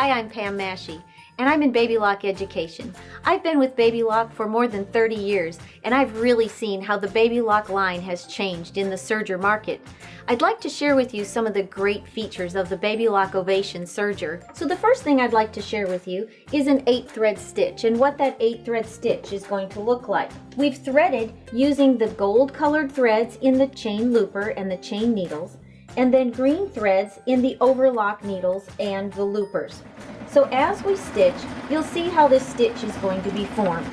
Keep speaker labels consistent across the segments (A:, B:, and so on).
A: Hi, I'm Pam Massey, and I'm in Baby Lock Education. I've been with Baby Lock for more than 30 years, and I've really seen how the Baby Lock line has changed in the Serger market. I'd like to share with you some of the great features of the Baby Lock Ovation Serger. So the first thing I'd like to share with you is an 8-thread stitch and what that 8-thread stitch is going to look like. We've threaded using the gold colored threads in the chain looper and the chain needles, and then green threads in the overlock needles and the loopers. So as we stitch, you'll see how this stitch is going to be formed.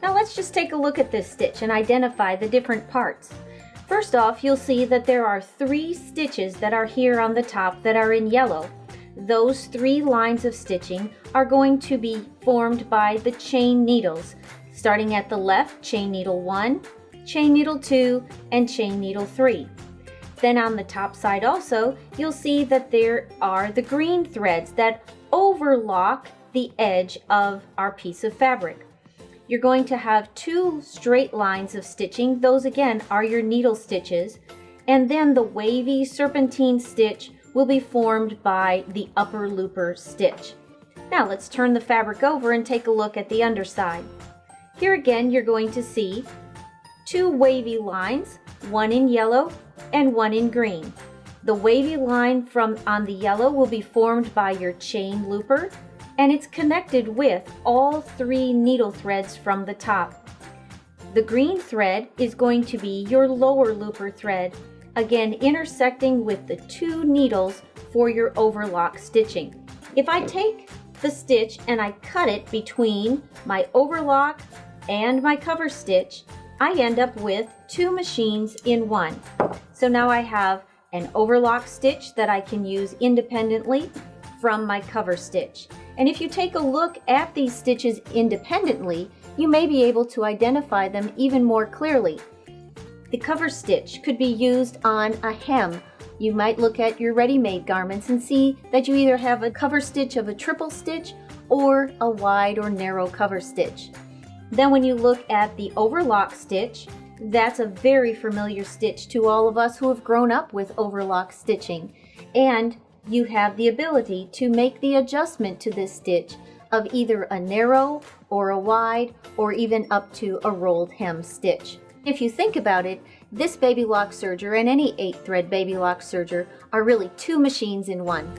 A: Now let's just take a look at this stitch and identify the different parts. First off, you'll see that there are 3 stitches that are here on the top that are in yellow. Those 3 lines of stitching are going to be formed by the chain needles. Starting at the left, chain needle 1, chain needle 2, and chain needle 3. Then on the top side also, you'll see that there are the green threads that overlock the edge of our piece of fabric. You're going to have 2 straight lines of stitching. Those again are your needle stitches. And then the wavy serpentine stitch will be formed by the upper looper stitch. Now let's turn the fabric over and take a look at the underside. Here again, you're going to see 2 wavy lines, one in yellow and one in green. The wavy line from on the yellow will be formed by your chain looper, and it's connected with all 3 needle threads from the top. The green thread is going to be your lower looper thread, again intersecting with the 2 needles for your overlock stitching. If I take the stitch and I cut it between my overlock and my cover stitch, I end up with 2 machines in one. So now I have an overlock stitch that I can use independently from my cover stitch. And if you take a look at these stitches independently, you may be able to identify them even more clearly. The cover stitch could be used on a hem. You might look at your ready-made garments and see that you either have a cover stitch of a triple stitch or a wide or narrow cover stitch. Then when you look at the overlock stitch, that's a very familiar stitch to all of us who have grown up with overlock stitching. And you have the ability to make the adjustment to this stitch of either a narrow or a wide or even up to a rolled hem stitch. If you think about it, this Baby Lock Serger and any 8-thread Baby Lock Serger are really 2 machines in one.